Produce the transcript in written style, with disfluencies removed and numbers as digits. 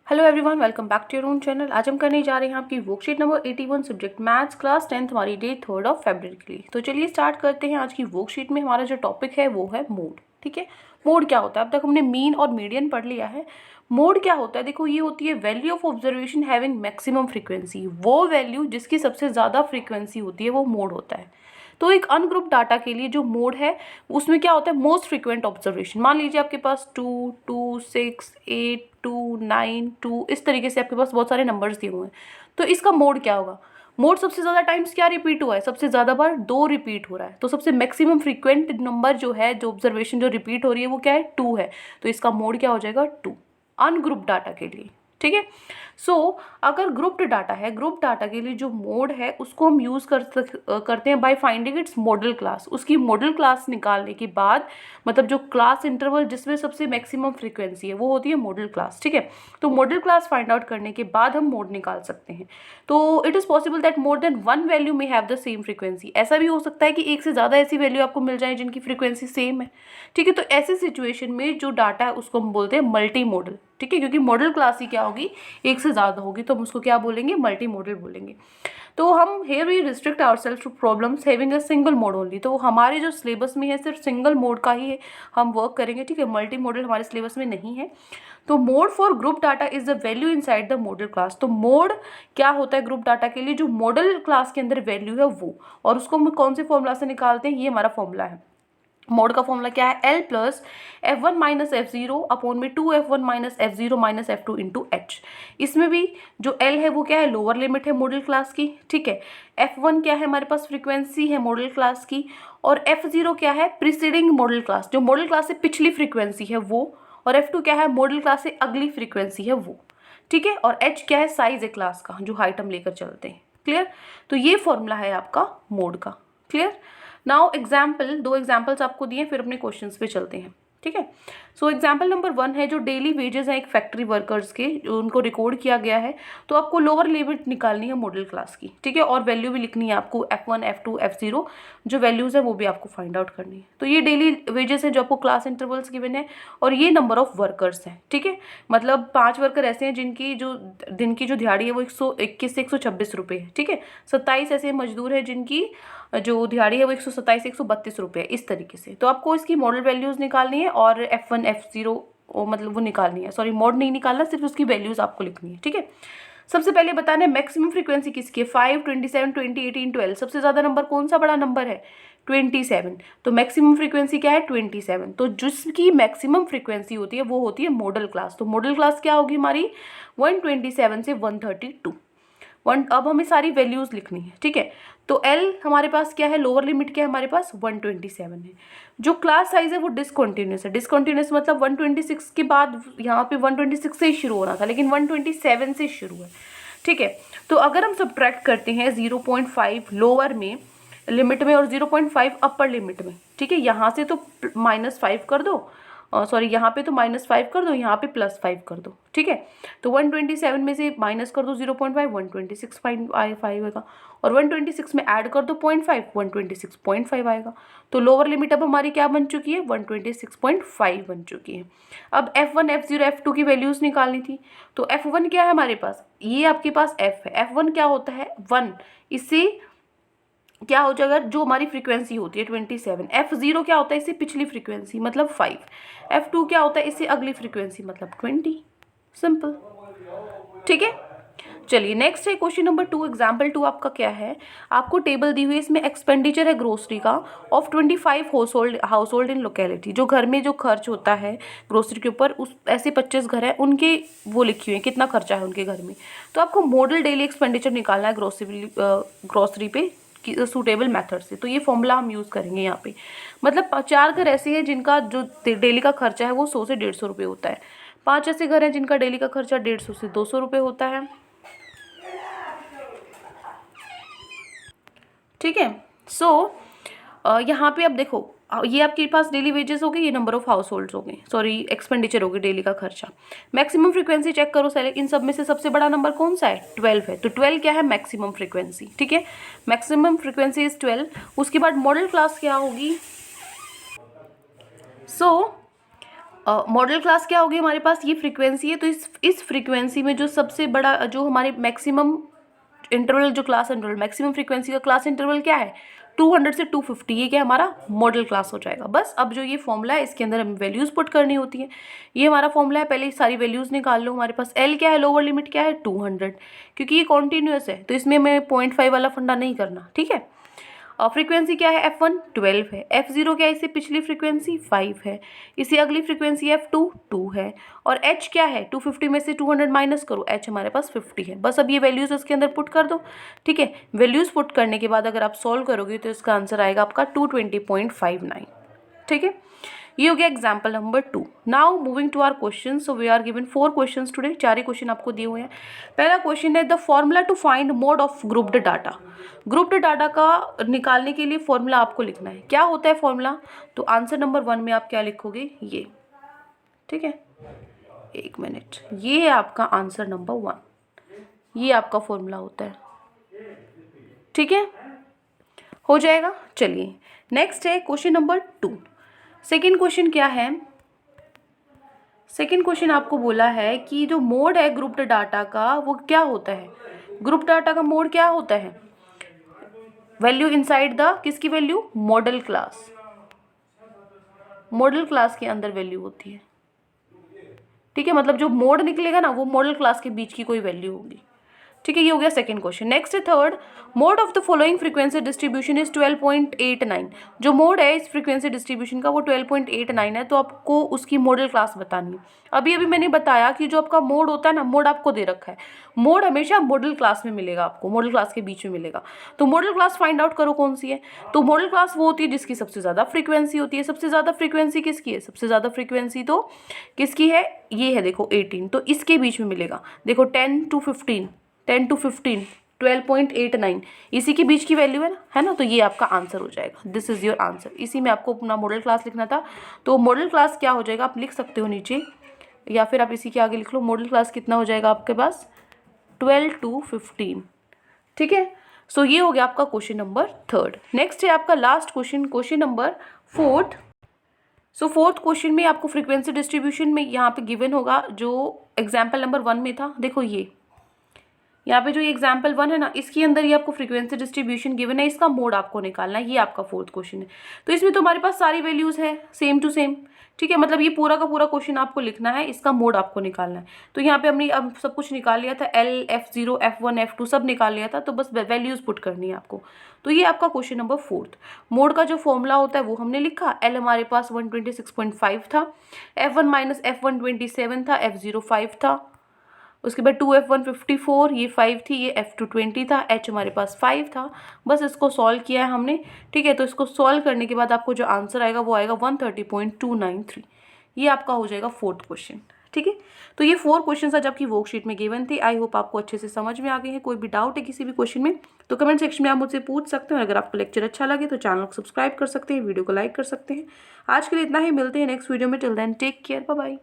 Hello everyone, welcome back to your own channel. आज हम करने जा रहे हैं आपकी worksheet number 81 subject maths class 10th हमारी डेट 3 फरवरी के लिए। तो चलिए स्टार्ट करते हैं। आज की वर्कशीट में हमारा जो टॉपिक है वो है मोड। ठीक है, मोड क्या होता है? अब तक हमने मीन और मीडियन पढ़ लिया है। मोड क्या होता है? देखो, ये होती है value of observation having maximum frequency. वो वैल्यू जिसकी सबसे ज़्यादा फ्रीक्वेंसी होती है वो मोड होता है। तो एक अनग्रुप डाटा के लिए जो मोड है उसमें क्या होता है? Most frequent observation. मान लीजिए आपके पास 2, 2, 6, 8, 2, 9, 2, इस तरीके से आपके पास बहुत सारे नंबर्स दिए हुए हैं। तो इसका मोड क्या होगा? मोड सबसे ज़्यादा टाइम्स क्या रिपीट हुआ है? सबसे ज़्यादा बार 2 रिपीट हो रहा है। तो सबसे मैक्सिमम फ्रीक्वेंट नंबर जो है, जो ऑब्जर्वेशन जो रिपीट हो रही है वो क्या है? 2 है। तो इसका मोड क्या हो जाएगा? 2, अनग्रुप डाटा के लिए। ठीक है। सो अगर ग्रुप्ड डाटा है, ग्रुप डाटा के लिए जो मोड है उसको हम यूज़ करते हैं by finding it's model class. उसकी मॉडल क्लास निकालने के बाद, मतलब जो क्लास इंटरवल जिसमें सबसे मैक्सिमम फ्रीक्वेंसी है वो होती है मॉडल क्लास। ठीक है। तो मॉडल क्लास फाइंड आउट करने के बाद हम मोड निकाल सकते हैं। तो it is possible that more than one value में हैव द सेम फ्रीक्वेंसी। ऐसा भी हो सकता है कि एक से ज़्यादा ऐसी वैल्यू आपको मिल जाए जिनकी फ्रीक्वेंसी सेम है। ठीक है। तो ऐसी सिचुएशन में जो डाटा है उसको हम बोलते हैं मल्टी मॉडल। ठीक है, क्योंकि मॉडल क्लास ही क्या होगी? एक से ज़्यादा होगी, तो हम उसको क्या बोलेंगे? मल्टी मॉडल बोलेंगे। तो हम here we restrict ourselves to problems having a single mode only. तो हमारे जो सिलेबस में है सिर्फ सिंगल मोड का ही हम वर्क करेंगे। ठीक है, मल्टी मॉडल हमारे सिलेबस में नहीं है। तो mode for group data is the value inside the model class. तो मोड क्या होता है ग्रुप डाटा के लिए? जो मॉडल क्लास के अंदर वैल्यू है वो, और उसको हम कौन से फॉर्मूला से निकालते हैं? ये हमारा फॉर्मूला है। मोड का फॉर्मूला क्या है? L plus F1 minus F0 upon में 2F1 minus F0 minus F2 into H। इसमें भी जो L है वो क्या है? लोअर लिमिट है मॉडल क्लास की। ठीक है। F1 क्या है? हमारे पास फ्रीक्वेंसी है मॉडल क्लास की। और F0 क्या है? प्रीसीडिंग मॉडल क्लास, जो मॉडल क्लास से पिछली फ्रीक्वेंसी है वो। और F2 क्या है? मॉडल क्लास से अगली फ्रीक्वेंसी है वो। ठीक है। और H क्या है? साइज है क्लास का, जो हाइट हम लेकर चलते हैं। क्लियर? तो ये फॉर्मूला है आपका मोड का। क्लियर? नाउ एग्जाम्पल, 2 एग्जाम्पल्स आपको दिए, फिर अपने क्वेश्चंस पे चलते हैं। ठीक है। सो एग्जाम्पल नंबर 1 है, जो डेली वेजेस हैं एक फैक्ट्री वर्कर्स के, जो उनको रिकॉर्ड किया गया है। तो आपको लोअर लिमिट निकालनी है मॉडल क्लास की। ठीक है। और वैल्यू भी लिखनी है आपको, F1, F2, F0 जो वैल्यूज है वो भी आपको फाइंड आउट करनी है। तो ये डेली वेजेस हैं जो आपको क्लास इंटरवल्स गिवन है, और ये नंबर ऑफ वर्कर्स हैं। ठीक है। मतलब 5 वर्कर ऐसे हैं जिनकी जो दिन की जो दिहाड़ी है वो 121 से 126 रुपये है। ठीक है। 27 ऐसे मजदूर हैं जिनकी जो दिहाड़ी है वो 127 से 132 रुपये है। इस तरीके से तो आपको इसकी मॉडल वैल्यूज़ निकालनी है, और F1, F0 मतलब वो निकालनी है। सॉरी, मोड नहीं निकालना, सिर्फ उसकी वैल्यूज़ आपको लिखनी है। ठीक है। सबसे पहले बताना है मैक्सिमम फ्रीक्वेंसी किसकी है? 5, 27, 20, 18, 12। सबसे ज़्यादा नंबर कौन सा बड़ा नंबर है? 27। तो मैक्सिमम फ्रीक्वेंसी क्या है? 27। तो जिसकी मैक्सिमम फ्रीक्वेंसी होती है वो होती है मॉडल क्लास। तो मॉडल क्लास क्या होगी हमारी? 127 से 132। अब हमें सारी वैल्यूज लिखनी है। ठीक है। तो L हमारे पास क्या है? लोअर लिमिट क्या है हमारे पास? 127 है। जो क्लास साइज है वो डिसकंटिन्यूस है। डिसकंटिन्यूस मतलब 126 के बाद यहाँ पे 126 से ही शुरू होना था, लेकिन 127 से शुरू है। ठीक है। तो अगर हम सब्ट्रैक्ट करते हैं 0.5 लोअर में लिमिट में और 0.5 अपर लिमिट में, ठीक है, यहाँ से तो -5 कर दो, सॉरी यहाँ पे तो -5 कर दो, यहाँ पे +5 कर दो। ठीक है। तो 127 में से माइनस कर दो 0.5, 126.5 आएगा, और 126 में ऐड कर दो 0.5, 126.5 आएगा। तो लोअर लिमिट अब हमारी क्या बन चुकी है? 126.5 बन चुकी है। अब F1, F0, F2 की वैल्यूज़ निकालनी थी। तो F1 क्या है हमारे पास? ये आपके पास F है। F1 क्या होता है? 1। इससे क्या हो जाएगा? जो हमारी फ्रीक्वेंसी होती है 27। F0 क्या होता है? इससे पिछली फ्रीक्वेंसी मतलब 5। F2 क्या होता है? इससे अगली फ्रीक्वेंसी मतलब 20। सिंपल। ठीक है। चलिए नेक्स्ट है क्वेश्चन नंबर 2। एग्जाम्पल 2 आपका क्या है? आपको टेबल दी हुई है, इसमें एक्सपेंडिचर है ग्रोसरी का of 25 house hold in locality. जो घर में जो खर्च होता है ग्रोसरी के ऊपर, उस ऐसे 25 घर हैं उनके वो लिखी हुई है, कितना खर्चा है उनके घर में। तो आपको मॉडल डेली एक्सपेंडिचर निकालना है ग्रोसरी पे सूटेबल मेथड से। तो ये फॉर्मूला हम यूज़ करेंगे यहाँ पे। मतलब 4 घर ऐसे हैं जिनका जो डेली का खर्चा है वो 100 से 150 रुपये होता है। 5 ऐसे घर हैं जिनका डेली का खर्चा 150 से 200 रुपये होता है। ठीक है। सो यहाँ पे अब देखो, ये आपके पास डेली वेजेस हो गए, ये नंबर ऑफ हाउस होल्ड्स हो गए, सॉरी एक्सपेंडिचर हो गई डेली का खर्चा। मैक्सिमम फ्रीक्वेंसी चेक करो, इन सब में से सबसे बड़ा नंबर कौन सा है? 12 है। तो 12 क्या है? Maximum frequency. ठीक है। Maximum frequency is 12। उसके बाद मॉडल क्लास क्या होगी? सो मॉडल क्लास क्या होगी हमारे पास, ये फ्रीक्वेंसी है, तो इस फ्रीक्वेंसी में जो सबसे बड़ा जो हमारे मैक्सिमम इंटरवल, जो क्लास इंटरवल, मैक्सिमम फ्रीक्वेंसी का क्लास इंटरवल क्या है 200 से 250, ये क्या हमारा मॉडल क्लास हो जाएगा। बस अब जो ये फॉर्मूला है इसके अंदर हमें वैल्यूज़ पुट करनी होती है। ये हमारा फॉर्मूला है, पहले सारी वैल्यूज़ निकाल लो। हमारे पास एल क्या है, लोअर लिमिट क्या है 200, क्योंकि ये कॉन्टीन्यूअस है तो इसमें हमें 0.5 वाला फंडा नहीं करना, ठीक है। फ्रीक्वेंसी क्या है F1 12 है, F0 क्या है, इससे पिछली फ्रीक्वेंसी 5 है, इससे अगली फ्रीक्वेंसी F2 2 है, और H क्या है 250 में से 200 माइनस करो, H हमारे पास 50 है। बस अब ये वैल्यूज़ इसके अंदर पुट कर दो, ठीक है। वैल्यूज़ पुट करने के बाद अगर आप सॉल्व करोगे तो इसका आंसर आएगा आपका 220.59, ठीक है। ये हो गया example number 2। Now moving to our question. So we are given 4 questions today, 4 ही क्वेश्चन आपको दिए हुए हैं। पहला क्वेश्चन है the formula to find mode of grouped data. Grouped data का निकालने के लिए फॉर्मूला आपको लिखना है। क्या होता है फॉर्मूला, तो आंसर नंबर 1 में आप क्या लिखोगे, ये, ठीक है। 1 मिनट, ये है आपका आंसर नंबर 1, ये आपका फॉर्मूला होता है, ठीक है, हो जाएगा। चलिए नेक्स्ट है क्वेश्चन नंबर 2। सेकेंड क्वेश्चन क्या है, सेकेंड क्वेश्चन आपको बोला है कि जो मोड है ग्रुप्ड डाटा का वो क्या होता है। ग्रुप डाटा का मोड क्या होता है, वैल्यू इनसाइड द, किसकी value, model class, model class के अंदर वैल्यू होती है, ठीक है। मतलब जो मोड निकलेगा ना वो मॉडल क्लास के बीच की कोई वैल्यू होगी, ठीक है। ये हो गया सेकंड क्वेश्चन। नेक्स्ट है third, mode of the following frequency distribution is 12.89। जो मोड है इस फ्रीक्वेंसी डिस्ट्रीब्यूशन का वो 12.89 है, तो आपको उसकी मॉडल क्लास बतानी है। अभी मैंने बताया कि जो आपका मोड होता है ना, मोड आपको दे रखा है, मोड हमेशा मॉडल क्लास में मिलेगा आपको, मॉडल क्लास के बीच में मिलेगा। तो मॉडल क्लास फाइंड आउट करो कौन सी है, तो मॉडल क्लास वो होती है जिसकी सबसे ज़्यादा फ्रीक्वेंसी होती है। सबसे ज़्यादा फ्रीक्वेंसी किसकी है, सबसे ज़्यादा फ्रीक्वेंसी तो किसकी है, ये है, देखो 18, तो इसके बीच में मिलेगा। देखो 10 to 15, 10 to 15, 12.89, इसी के बीच की वैल्यू है ना, तो ये आपका आंसर हो जाएगा। This is your answer. इसी में आपको अपना मॉडल क्लास लिखना था, तो मॉडल क्लास क्या हो जाएगा आप लिख सकते हो नीचे, या फिर आप इसी के आगे लिख लो। मॉडल क्लास कितना हो जाएगा आपके पास, 12 to 15, ठीक है। सो ये हो गया आपका क्वेश्चन नंबर 3। नेक्स्ट है आपका लास्ट क्वेश्चन, क्वेश्चन नंबर 4। सो फोर्थ क्वेश्चन में आपको फ्रीक्वेंसी डिस्ट्रीब्यूशन में यहाँ पे गिवन होगा जो एग्जाम्पल नंबर 1 में था। देखो ये यहाँ पे जो ये एग्जाम्पल 1 है ना, इसके अंदर ये आपको फ्रीक्वेंसी डिस्ट्रीब्यूशन गिवन है, इसका मोड आपको निकालना है। ये आपका फोर्थ क्वेश्चन है। तो इसमें तो हमारे पास सारी वैल्यूज़ है सेम टू सेम, ठीक है। मतलब ये पूरा का पूरा क्वेश्चन आपको लिखना है, इसका मोड आपको निकालना है। तो यहाँ पे हमने अब सब कुछ निकाल लिया था, L, F0, F1, F2 सब निकाल लिया था, तो बस वैल्यूज़ पुट करनी है आपको। तो ये आपका क्वेश्चन नंबर 4। मोड का जो फॉर्मूला होता है वो हमने लिखा। L हमारे पास 126.5 था, F1 माइनस F1 27 था, F0 5 था, उसके बाद 2F1 54, ये 5 थी, ये F2 20 था, H हमारे पास 5 था। बस इसको सॉल्व किया है हमने, ठीक है। तो इसको सॉल्व करने के बाद आपको जो आंसर आएगा वो आएगा 130.293। ये आपका हो जाएगा फोर्थ क्वेश्चन, ठीक है। तो ये 4 क्वेश्चन आज आपकी वर्कशीट में गिवन थे। आई होप आपको अच्छे से समझ में आ गए हैं। कोई भी डाउट है किसी भी क्वेश्चन में तो कमेंट सेक्शन में आप मुझसे पूछ सकते हैं। अगर आपको लेक्चर अच्छा लगे तो चैनल को सब्सक्राइब कर सकते हैं, वीडियो को लाइक कर सकते हैं। आज के लिए इतना ही, मिलते हैं नेक्स्ट वीडियो में। Till then take care, bye bye.